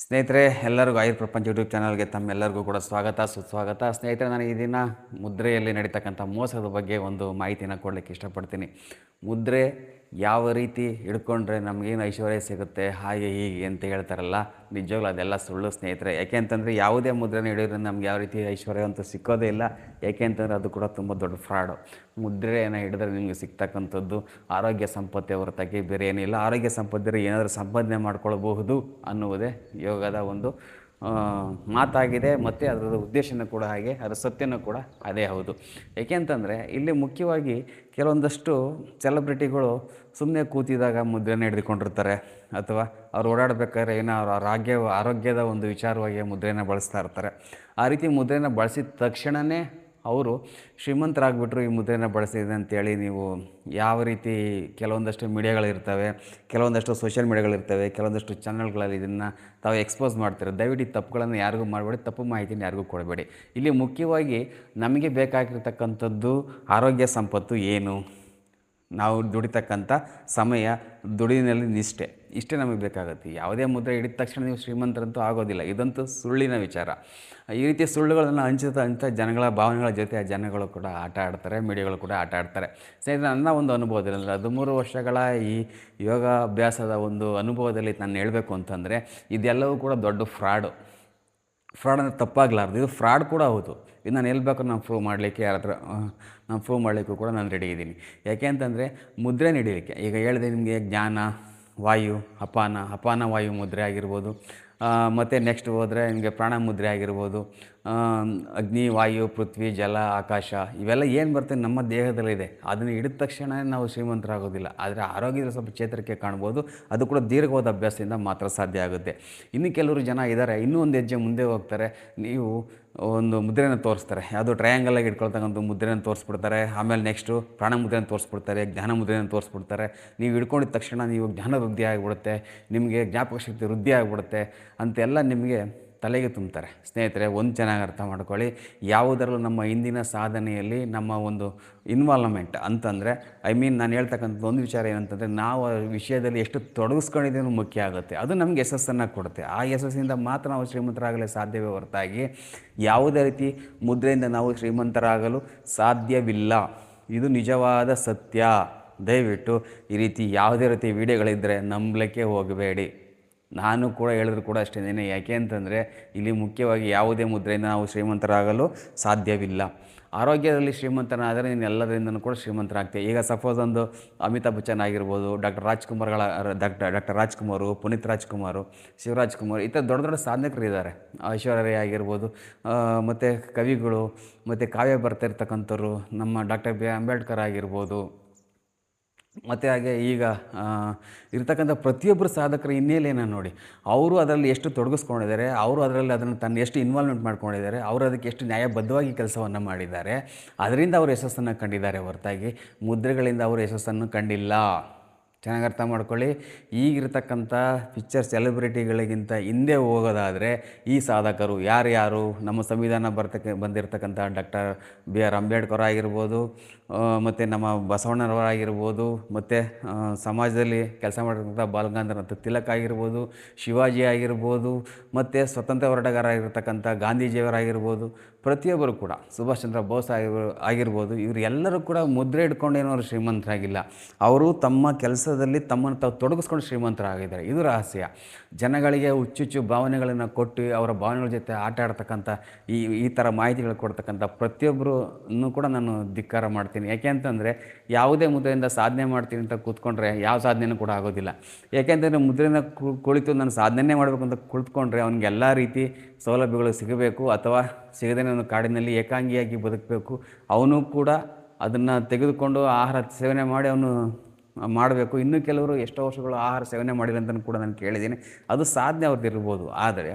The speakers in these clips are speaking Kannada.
ಸ್ನೇಹಿತರೆ, ಎಲ್ಲರಿಗೂ ಆಯುರ್ ಪ್ರಪಂಚ ಯೂಟ್ಯೂಬ್ ಚಾನಲ್ಗೆ ತಮ್ಮೆಲ್ಲರಿಗೂ ಕೂಡ ಸ್ವಾಗತ ಸುಸ್ವಾಗತ. ಸ್ನೇಹಿತರೆ, ನಾನು ಈ ದಿನ ಮುದ್ರೆಯಲ್ಲಿ ನಡೀತಕ್ಕಂಥ ಮೋಸದ ಬಗ್ಗೆ ಒಂದು ಮಾಹಿತಿನ ಕೊಡಲಿಕ್ಕೆ ಇಷ್ಟಪಡ್ತೀನಿ. ಮುದ್ರೆ ಯಾವ ರೀತಿ ಹಿಡ್ಕೊಂಡ್ರೆ ನಮಗೇನು ಐಶ್ವರ್ಯ ಸಿಗುತ್ತೆ ಹಾಗೆ ಹೀಗೆ ಅಂತ ಹೇಳ್ತಾರಲ್ಲ, ನಿಜವಾಗ್ಲೂ ಅದೆಲ್ಲ ಸುಳ್ಳು ಸ್ನೇಹಿತರೆ. ಯಾಕೆ ಅಂತಂದರೆ ಯಾವುದೇ ಮುದ್ರೆನ ಹಿಡಿಯೋದ್ರಿಂದ ನಮ್ಗೆ ಯಾವ ರೀತಿ ಐಶ್ವರ್ಯ ಅಂತ ಸಿಕ್ಕೋದೇ ಇಲ್ಲ. ಯಾಕೆ ಅಂತಂದರೆ ಅದು ಕೂಡ ತುಂಬ ದೊಡ್ಡ ಫ್ರಾಡು. ಮುದ್ರೆಯನ್ನು ಹಿಡಿದ್ರೆ ನಿಮಗೆ ಸಿಗ್ತಕ್ಕಂಥದ್ದು ಆರೋಗ್ಯ ಸಂಪತ್ತೇ ಹೊರತಾಗಿ ಬೇರೆ ಏನಿಲ್ಲ. ಆರೋಗ್ಯ ಸಂಪತ್ತಿದ್ರೆ ಏನಾದರೂ ಸಂಪಾದನೆ ಮಾಡ್ಕೊಳ್ಬಹುದು ಅನ್ನುವುದೇ ಯೋಗದ ಒಂದು ಮಾತಾಗಿದೆ. ಮತ್ತು ಅದರ ಉದ್ದೇಶನೂ ಕೂಡ ಹಾಗೆ, ಅದರ ಸತ್ಯನೂ ಕೂಡ ಅದೇ ಹೌದು. ಏಕೆಂತಂದರೆ ಇಲ್ಲಿ ಮುಖ್ಯವಾಗಿ ಕೆಲವೊಂದಷ್ಟು ಸೆಲೆಬ್ರಿಟಿಗಳು ಸುಮ್ಮನೆ ಕೂತಿದಾಗ ಮುದ್ರೆನ ಹಿಡಿದುಕೊಂಡಿರ್ತಾರೆ, ಅಥವಾ ಅವ್ರು ಓಡಾಡಬೇಕಾದ್ರೆ ಏನೋ ಅವ್ರ ಆರೋಗ್ಯದ ಒಂದು ವಿಚಾರವಾಗಿ ಮುದ್ರೆನ ಬಳಸ್ತಾ ಇರ್ತಾರೆ. ಆ ರೀತಿ ಮುದ್ರೆನ ಬಳಸಿದ ತಕ್ಷಣವೇ ಅವರು ಶ್ರೀಮಂತರಾಗ್ಬಿಟ್ರು ಈ ಮುದ್ರೆನ ಬಳಸಿದೆ ಅಂತೇಳಿ ನೀವು ಯಾವ ರೀತಿ ಕೆಲವೊಂದಷ್ಟು ಮೀಡಿಯಾಗಳಿರ್ತವೆ, ಕೆಲವೊಂದಷ್ಟು ಸೋಷಿಯಲ್ ಮೀಡಿಯಾಗಳಿರ್ತವೆ, ಕೆಲವೊಂದಷ್ಟು ಚಾನಲ್ಗಳಲ್ಲಿ ಇದನ್ನು ತಾವು ಎಕ್ಸ್ಪೋಸ್ ಮಾಡ್ತಾರೆ. ದಯವಿಟ್ಟು ಈ ತಪ್ಪುಗಳನ್ನು ಯಾರಿಗೂ ಮಾಡಬೇಡಿ, ತಪ್ಪು ಮಾಹಿತಿನ ಯಾರಿಗೂ ಕೊಡಬೇಡಿ. ಇಲ್ಲಿ ಮುಖ್ಯವಾಗಿ ನಮಗೆ ಬೇಕಾಗಿರ್ತಕ್ಕಂಥದ್ದು ಆರೋಗ್ಯ ಸಂಪತ್ತು ಏನು, ನಾವು ದುಡಿತಕ್ಕಂಥ ಸಮಯ, ದುಡಿನಲ್ಲಿ ನಿಷ್ಠೆ, ಇಷ್ಟೇ ನಮಗೆ ಬೇಕಾಗುತ್ತೆ. ಯಾವುದೇ ಮುದ್ರೆ ಹಿಡಿದ ತಕ್ಷಣ ನೀವು ಶ್ರೀಮಂತರಂತೂ ಆಗೋದಿಲ್ಲ. ಇದಂತೂ ಸುಳ್ಳಿನ ವಿಚಾರ. ಈ ರೀತಿ ಸುಳ್ಳುಗಳನ್ನು ಹಂಚುತ್ತಾ ಜನಗಳ ಭಾವನೆಗಳ ಜೊತೆ ಆ ಜನಗಳು ಕೂಡ ಆಟ ಆಡ್ತಾರೆ, ಮೀಡಿಯಾಗಳು ಕೂಡ ಆಟ ಆಡ್ತಾರೆ. ಸ್ನೇಹಿತರೆ, ನನ್ನ ಒಂದು ಅನುಭವದಲ್ಲಿ 13 ವರ್ಷಗಳ ಈ ಯೋಗಾಭ್ಯಾಸದ ಒಂದು ಅನುಭವದಲ್ಲಿ ನಾನು ಹೇಳಬೇಕು ಅಂತಂದರೆ, ಇದೆಲ್ಲವೂ ಕೂಡ ದೊಡ್ಡ ಫ್ರಾಡು ಅಂದರೆ ತಪ್ಪಾಗಲಾರ್ದು. ಇದು ಫ್ರಾಡ್ ಕೂಡ ಹೌದು. ಇದು ನಾನು ಎಲ್ಲಿ ಬೇಕಾದ್ರೂ ನಾನು ಪ್ರೂವ್ ಮಾಡಲಿಕ್ಕೆ ನಾನು ಪ್ರೂವ್ ಮಾಡಲಿಕ್ಕೂ ಕೂಡ ನಾನು ರೆಡಿ ಇದ್ದೀನಿ. ಯಾಕೆ ಅಂತಂದರೆ ಮುದ್ರೆ ಹಿಡಿಯಲಿಕ್ಕೆ ಈಗ ಹೇಳಿದೆ ನಿಮಗೆ, ಜ್ಞಾನ ವಾಯು, ಅಪಾನ ವಾಯು ಮುದ್ರೆ ಆಗಿರ್ಬೋದು, ಮತ್ತು ನೆಕ್ಸ್ಟ್ ಹೋದರೆ ನಿಮಗೆ ಪ್ರಾಣ ಮುದ್ರೆ ಆಗಿರ್ಬೋದು, ಅಗ್ನಿ, ವಾಯು, ಪೃಥ್ವಿ, ಜಲ, ಆಕಾಶ, ಇವೆಲ್ಲ ಏನು ಬರ್ತದೆ ನಮ್ಮ ದೇಹದಲ್ಲಿದೆ. ಅದನ್ನು ಹಿಡಿದ ತಕ್ಷಣ ನಾವು ಶ್ರೀಮಂತರಾಗೋದಿಲ್ಲ. ಆದರೆ ಆರೋಗ್ಯದಲ್ಲಿ ಸ್ವಲ್ಪ ಚೇತರಿಕೆ ಕಾಣ್ಬೋದು. ಅದು ಕೂಡ ದೀರ್ಘವಾದ ಅಭ್ಯಾಸದಿಂದ ಮಾತ್ರ ಸಾಧ್ಯ ಆಗುತ್ತೆ. ಇನ್ನು ಕೆಲವರು ಜನ ಇದ್ದಾರೆ, ಇನ್ನೂ ಒಂದು ಹೆಜ್ಜೆ ಮುಂದೆ ಹೋಗ್ತಾರೆ. ನೀವು ಒಂದು ಮುದ್ರೆನ ತೋರಿಸ್ತಾರೆ, ಯಾವುದೋ ಟ್ರಯಾಂಗಲಾಗಿ ಇಟ್ಕೊಳ್ತಕ್ಕಂಥ ಮುದ್ರೆನ ತೋರಿಸ್ಬಿಡ್ತಾರೆ. ಆಮೇಲೆ ನೆಕ್ಸ್ಟು ಪ್ರಾಣ ಮುದ್ರೆನ ತೋರಿಸ್ಬಿಡ್ತಾರೆ, ಜ್ಞಾನ ಮುದ್ರೆನ ತೋರಿಸ್ಬಿಡ್ತಾರೆ. ನೀವು ಹಿಡ್ಕೊಂಡಿದ ತಕ್ಷಣ ನೀವು ಜ್ಞಾನ ವೃದ್ಧಿ ಆಗಿಬಿಡುತ್ತೆ, ನಿಮಗೆ ಜ್ಞಾಪಕ ಶಕ್ತಿ ವೃದ್ಧಿ ಆಗಿಬಿಡುತ್ತೆ ಅಂತೆಲ್ಲ ನಿಮಗೆ ತಲೆಗೆ ತುಂಬ್ತಾರೆ. ಸ್ನೇಹಿತರೆ, ಒಂದು ಚೆನ್ನಾಗಿ ಅರ್ಥ ಮಾಡ್ಕೊಳ್ಳಿ, ಯಾವುದರಲ್ಲೂ ನಮ್ಮ ಹಿಂದಿನ ಸಾಧನೆಯಲ್ಲಿ ನಮ್ಮ ಒಂದು ಇನ್ವಾಲ್ವ್ಮೆಂಟ್ ಅಂತಂದರೆ ನಾನು ಹೇಳ್ತಕ್ಕಂಥದ್ದು ಒಂದು ವಿಚಾರ ಏನಂತಂದರೆ, ನಾವು ಆ ವಿಷಯದಲ್ಲಿ ಎಷ್ಟು ತೊಡಗಿಸ್ಕೊಂಡಿದ್ದೇನೋ ಮುಖ್ಯ ಆಗುತ್ತೆ. ಅದು ನಮಗೆ ಯಶಸ್ಸನ್ನು ಕೊಡುತ್ತೆ. ಆ ಯಶಸ್ಸಿನಿಂದ ಮಾತ್ರ ನಾವು ಶ್ರೀಮಂತರಾಗಲು ಸಾಧ್ಯವೇ ಹೊರತಾಗಿ ಯಾವುದೇ ರೀತಿ ಮುದ್ರೆಯಿಂದ ನಾವು ಶ್ರೀಮಂತರಾಗಲು ಸಾಧ್ಯವಿಲ್ಲ. ಇದು ನಿಜವಾದ ಸತ್ಯ. ದಯವಿಟ್ಟು ಈ ರೀತಿ ಯಾವುದೇ ರೀತಿ ವಿಡಿಯೋಗಳಿದ್ದರೆ ನಂಬಲಿಕ್ಕೆ ಹೋಗಬೇಡಿ. ನಾನು ಕೂಡ ಹೇಳಿದ್ರು ಕೂಡ ಅಷ್ಟೇ. ಯಾಕೆ ಅಂತಂದರೆ ಇಲ್ಲಿ ಮುಖ್ಯವಾಗಿ ಯಾವುದೇ ಮುದ್ರೆಯಿಂದ ನಾವು ಶ್ರೀಮಂತರಾಗಲು ಸಾಧ್ಯವಿಲ್ಲ. ಆರೋಗ್ಯದಲ್ಲಿ ಶ್ರೀಮಂತನಾದರೆ ನೀನು ಎಲ್ಲದರಿಂದನೂ ಕೂಡ ಶ್ರೀಮಂತರಾಗ್ತೀವಿ. ಈಗ ಸಪೋಸ್ ಒಂದು ಅಮಿತಾಬ್ ಬಚ್ಚನ್ ಆಗಿರ್ಬೋದು, ಡಾಕ್ಟರ್ ರಾಜ್ಕುಮಾರು, ಪುನೀತ್ ರಾಜ್ಕುಮಾರು, ಶಿವರಾಜ್ ಕುಮಾರ್, ಈ ಥರ ದೊಡ್ಡ ದೊಡ್ಡ ಸಾಧಕರಿದ್ದಾರೆ. ಐಶ್ವರ್ಯ ಆಗಿರ್ಬೋದು, ಮತ್ತು ಕವಿಗಳು, ಮತ್ತು ಕಾವ್ಯ ಬರ್ತಿರ್ತಕ್ಕಂಥವ್ರು, ನಮ್ಮ ಡಾಕ್ಟರ್ ಬಿ ಅಂಬೇಡ್ಕರ್ ಆಗಿರ್ಬೋದು, ಮತ್ತು ಹಾಗೆ ಈಗ ಇರ್ತಕ್ಕಂಥ ಪ್ರತಿಯೊಬ್ಬರು ಸಾಧಕರ ಹಿನ್ನೆಲೆಯನ್ನು ನೋಡಿ, ಅವರು ಅದರಲ್ಲಿ ಎಷ್ಟು ತೊಡಗಿಸ್ಕೊಂಡಿದ್ದಾರೆ, ಅವರು ಅದರಲ್ಲಿ ಅದನ್ನು ತನ್ನ ಎಷ್ಟು ಇನ್ವಾಲ್ವ್ಮೆಂಟ್ ಮಾಡ್ಕೊಂಡಿದ್ದಾರೆ, ಅವರು ಅದಕ್ಕೆ ಎಷ್ಟು ನ್ಯಾಯಬದ್ಧವಾಗಿ ಕೆಲಸವನ್ನು ಮಾಡಿದ್ದಾರೆ, ಅದರಿಂದ ಅವರು ಯಶಸ್ಸನ್ನು ಕಂಡಿದ್ದಾರೆ ಹೊರತಾಗಿ ಮುದ್ರೆಗಳಿಂದ ಅವರು ಯಶಸ್ಸನ್ನು ಕಂಡಿಲ್ಲ. ಚೆನ್ನಾಗಿ ಅರ್ಥ ಮಾಡ್ಕೊಳ್ಳಿ. ಈಗಿರ್ತಕ್ಕಂಥ ಪಿಕ್ಚರ್ ಸೆಲೆಬ್ರಿಟಿಗಳಿಗಿಂತ ಹಿಂದೆ ಹೋಗೋದಾದರೆ ಈ ಸಾಧಕರು ಯಾರ್ಯಾರು, ನಮ್ಮ ಸಂವಿಧಾನ ಬಂದಿರತಕ್ಕಂಥ ಡಾಕ್ಟರ್ ಬಿ ಆರ್ ಅಂಬೇಡ್ಕರ್ ಆಗಿರ್ಬೋದು, ಮತ್ತು ನಮ್ಮ ಬಸವಣ್ಣನವರಾಗಿರ್ಬೋದು, ಮತ್ತು ಸಮಾಜದಲ್ಲಿ ಕೆಲಸ ಮಾಡಿರ್ತಕ್ಕಂಥ ಬಾಲಗಂಗಾಧರ ತಿಲಕ್ ಆಗಿರ್ಬೋದು, ಶಿವಾಜಿ ಆಗಿರ್ಬೋದು, ಮತ್ತು ಸ್ವತಂತ್ರ ಹೋರಾಟಗಾರ ಆಗಿರ್ತಕ್ಕಂಥ ಗಾಂಧೀಜಿಯವರಾಗಿರ್ಬೋದು, ಪ್ರತಿಯೊಬ್ಬರು ಕೂಡ ಸುಭಾಷ್ ಚಂದ್ರ ಬೋಸ್ ಆಗಿರ್ಬೋದು, ಇವರು ಎಲ್ಲರೂ ಕೂಡ ಮುದ್ರೆ ಹಿಡ್ಕೊಂಡೇನೋ ಶ್ರೀಮಂತರಾಗಿಲ್ಲ. ಅವರು ತಮ್ಮ ಕೆಲಸದಲ್ಲಿ ತಮ್ಮನ್ನು ತಾವು ತೊಡಗಿಸ್ಕೊಂಡು ಶ್ರೀಮಂತರಾಗಿದ್ದಾರೆ. ಇದು ರಹಸ್ಯ. ಜನಗಳಿಗೆ ಹುಚ್ಚುಚ್ಚು ಭಾವನೆಗಳನ್ನು ಕೊಟ್ಟು ಅವರ ಭಾವನೆಗಳ ಜೊತೆ ಆಟ ಆಡ್ತಕ್ಕಂಥ ಈ ಥರ ಮಾಹಿತಿಗಳು ಕೊಡ್ತಕ್ಕಂಥ ಪ್ರತಿಯೊಬ್ಬರನ್ನು ಕೂಡ ನಾನು ಧಿಕ್ಕಾರ ಮಾಡ್ತೀನಿ. ಯಾಕೆ ಅಂತಂದರೆ ಯಾವುದೇ ಮುದ್ರೆಯಿಂದ ಸಾಧನೆ ಮಾಡ್ತೀನಿ ಅಂತ ಕೂತ್ಕೊಂಡ್ರೆ ಯಾವ ಸಾಧನೆಯೂ ಕೂಡ ಆಗೋದಿಲ್ಲ. ಯಾಕೆಂತಂದರೆ ಮುದ್ರೆನ ಕುಳಿತು ನಾನು ಸಾಧನೆ ಮಾಡಬೇಕು ಅಂತ ಕುಳಿತುಕೊಂಡ್ರೆ ಅವ್ನಿಗೆ ಎಲ್ಲ ರೀತಿ ಸೌಲಭ್ಯಗಳು ಸಿಗಬೇಕು, ಅಥವಾ ಸಿಗದೇ ಒಂದು ಕಾಡಿನಲ್ಲಿ ಏಕಾಂಗಿಯಾಗಿ ಬದುಕಬೇಕು. ಅವನು ಕೂಡ ಅದನ್ನು ತೆಗೆದುಕೊಂಡು ಆಹಾರ ಸೇವನೆ ಮಾಡಿ ಅವನು ಮಾಡಬೇಕು. ಇನ್ನು ಕೆಲವರು ಎಷ್ಟೋ ವರ್ಷಗಳು ಆಹಾರ ಸೇವನೆ ಮಾಡಿಲ್ಲ ಅಂತಲೂ ಕೂಡ ನಾನು ಕೇಳಿದ್ದೀನಿ. ಅದು ಸಾಧನೆ ಅವ್ರದ್ದು ಇರ್ಬೋದು. ಆದರೆ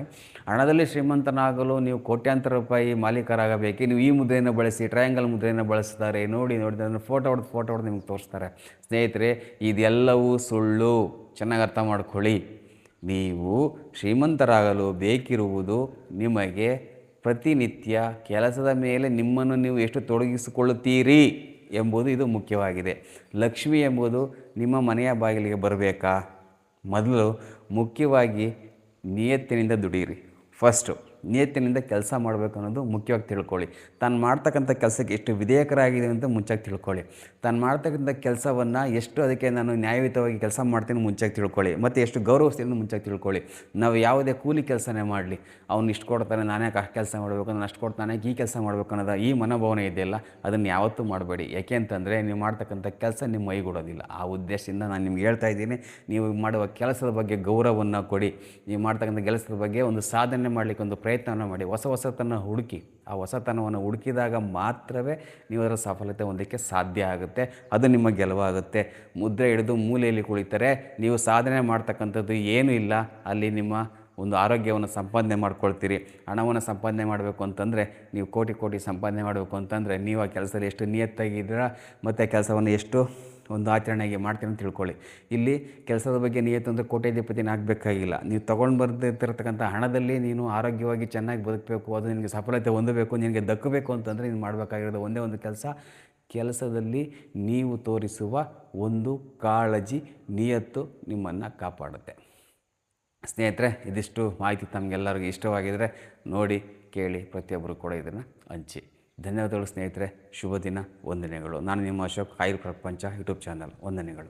ಹಣದಲ್ಲಿ ಶ್ರೀಮಂತನಾಗಲು ನೀವು ಕೋಟ್ಯಾಂತರ ರೂಪಾಯಿ ಮಾಲೀಕರಾಗಬೇಕು. ನೀವು ಈ ಮುದ್ರೆಯನ್ನು ಬಳಸಿ, ಟ್ರಯಾಂಗಲ್ ಮುದ್ರೆಯನ್ನು ಬಳಸ್ತಾರೆ, ನೋಡಿ ಅದನ್ನು ಫೋಟೋ ಹೊಡೆದು ನಿಮ್ಗೆ ತೋರಿಸ್ತಾರೆ. ಸ್ನೇಹಿತರೆ, ಇದೆಲ್ಲವೂ ಸುಳ್ಳು. ಚೆನ್ನಾಗಿ ಅರ್ಥ ಮಾಡ್ಕೊಳ್ಳಿ. ನೀವು ಶ್ರೀಮಂತರಾಗಲು ಬೇಕಿರುವುದು ನಿಮಗೆ ಪ್ರತಿನಿತ್ಯ ಕೆಲಸದ ಮೇಲೆ ನಿಮ್ಮನ್ನು ನೀವು ಎಷ್ಟು ತೊಡಗಿಸಿಕೊಳ್ಳುತ್ತೀರಿ ಎಂಬುದು ಇದು ಮುಖ್ಯವಾಗಿದೆ. ಲಕ್ಷ್ಮಿ ಎಂಬುದು ನಿಮ್ಮ ಮನೆಯ ಬಾಗಿಲಿಗೆ ಬರಬೇಕಾ? ಮೊದಲು ಮುಖ್ಯವಾಗಿ ನಿಯತ್ತಿನಿಂದ ದುಡೀರಿ. ಫಸ್ಟು ನಿಯತ್ತಿನಿಂದ ಕೆಲಸ ಮಾಡಬೇಕು ಅನ್ನೋದು ಮುಖ್ಯವಾಗಿ ತಿಳ್ಕೊಳ್ಳಿ. ತಾನು ಮಾಡ್ತಕ್ಕಂಥ ಕೆಲಸಕ್ಕೆ ಎಷ್ಟು ವಿಧೇಯಕರಾಗಿದೆ ಅಂತ ಮುಂಚಾಗಿ ತಿಳ್ಕೊಳ್ಳಿ. ತಾನು ಮಾಡ್ತಕ್ಕಂಥ ಕೆಲಸವನ್ನು ಎಷ್ಟು ಅದಕ್ಕೆ ನಾನು ನ್ಯಾಯಯುತವಾಗಿ ಕೆಲಸ ಮಾಡ್ತೀನಿ ಮುಂಚಾಗಿ ತಿಳ್ಕೊಳ್ಳಿ. ಮತ್ತು ಎಷ್ಟು ಗೌರವಿಸ್ತೀನಿ ಮುಂಚಾಗಿ ತಿಳ್ಕೊಳ್ಳಿ. ನಾವು ಯಾವುದೇ ಕೂಲಿ ಕೆಲಸನೇ ಮಾಡಲಿ, ಅವ್ನು ಇಷ್ಟು ಕೊಡ್ತಾನೆ ನಾನೇ ಕೆಲಸ ಮಾಡಬೇಕು, ನಾನು ಅಷ್ಟು ಕೊಡ್ತಾನೆ ಈ ಕೆಲಸ ಮಾಡಬೇಕು ಅನ್ನೋದು ಈ ಮನೋಭಾವನೆ ಇದೆಯಲ್ಲ, ಅದನ್ನು ಯಾವತ್ತೂ ಮಾಡಬೇಡಿ. ಯಾಕೆ ಅಂತಂದರೆ ನೀವು ಮಾಡ್ತಕ್ಕಂಥ ಕೆಲಸ ನಿಮ್ಮ ಮೈಗೂಡೋದಿಲ್ಲ. ಆ ಉದ್ದೇಶದಿಂದ ನಾನು ನಿಮ್ಗೆ ಹೇಳ್ತಾ ಇದ್ದೀನಿ, ನೀವು ಮಾಡುವ ಕೆಲಸದ ಬಗ್ಗೆ ಗೌರವವನ್ನು ಕೊಡಿ. ನೀವು ಮಾಡ್ತಕ್ಕಂಥ ಕೆಲಸದ ಬಗ್ಗೆ ಒಂದು ಸಾಧನೆ ಮಾಡಲಿಕ್ಕೆ ಒಂದು ಪ್ರಯತ್ನವನ್ನು ಮಾಡಿ. ಹೊಸತನ ಹುಡುಕಿ. ಆ ಹೊಸತನವನ್ನು ಹುಡುಕಿದಾಗ ಮಾತ್ರವೇ ನೀವು ಅದರ ಸಫಲತೆ ಹೊಂದಕ್ಕೆ ಸಾಧ್ಯ ಆಗುತ್ತೆ. ಅದು ನಿಮ್ಮ ಗೆಲುವಾಗುತ್ತೆ. ಮುದ್ರೆ ಹಿಡಿದು ಮೂಲೆಯಲ್ಲಿ ಕುಳಿತರೆ ನೀವು ಸಾಧನೆ ಮಾಡ್ತಕ್ಕಂಥದ್ದು ಏನೂ ಇಲ್ಲ. ಅಲ್ಲಿ ನಿಮ್ಮ ಒಂದು ಆರೋಗ್ಯವನ್ನು ಸಂಪಾದನೆ ಮಾಡ್ಕೊಳ್ತೀರಿ. ಹಣವನ್ನು ಸಂಪಾದನೆ ಮಾಡಬೇಕು ಅಂತಂದರೆ, ನೀವು ಕೋಟಿ ಸಂಪಾದನೆ ಮಾಡಬೇಕು ಅಂತಂದರೆ ನೀವು ಆ ಕೆಲಸದಲ್ಲಿ ಎಷ್ಟು ನಿಯತ್ತಾಗಿದ್ದೀರಾ ಮತ್ತು ಕೆಲಸವನ್ನು ಎಷ್ಟು ಒಂದು ಆಚರಣೆಗೆ ಮಾಡ್ತೀನಿ ಅಂತ ತಿಳ್ಕೊಳ್ಳಿ. ಇಲ್ಲಿ ಕೆಲಸದ ಬಗ್ಗೆ ನಿಯತ್ತು ಅಂದರೆ ಕೋಟ್ಯಾಧಿಪತಿನ ಆಗಬೇಕಾಗಿಲ್ಲ. ನೀವು ತೊಗೊಂಡು ಬರ್ತಿರ್ತಕ್ಕಂಥ ಹಣದಲ್ಲಿ ನೀನು ಆರೋಗ್ಯವಾಗಿ ಚೆನ್ನಾಗಿ ಬದುಕಬೇಕು, ಅದು ನಿನಗೆ ಸಫಲತೆ ಹೊಂದಬೇಕು, ನಿನಗೆ ದಕ್ಕಬೇಕು ಅಂತಂದರೆ ನೀನು ಮಾಡಬೇಕಾಗಿರೋದು ಒಂದೇ ಒಂದು ಕೆಲಸದಲ್ಲಿ ನೀವು ತೋರಿಸುವ ಒಂದು ಕಾಳಜಿ, ನಿಯತ್ತು ನಿಮ್ಮನ್ನು ಕಾಪಾಡುತ್ತೆ. ಸ್ನೇಹಿತರೆ, ಇದಿಷ್ಟು ಮಾಹಿತಿ ತಮಗೆಲ್ಲರಿಗೂ ಇಷ್ಟವಾಗಿದ್ದರೆ ನೋಡಿ, ಕೇಳಿ, ಪ್ರತಿಯೊಬ್ಬರು ಕೂಡ ಇದನ್ನು ಹಂಚಿ. ಧನ್ಯವಾದಗಳು ಸ್ನೇಹಿತರೆ. ಶುಭ ದಿನ. ವಂದನೆಗಳು. ನಾನು ನಿಮ್ಮ ಅಶೋಕ್, ಆಯುರ್ ಪ್ರಪಂಚ ಯೂಟ್ಯೂಬ್ ಚಾನಲ್. ವಂದನೆಗಳು.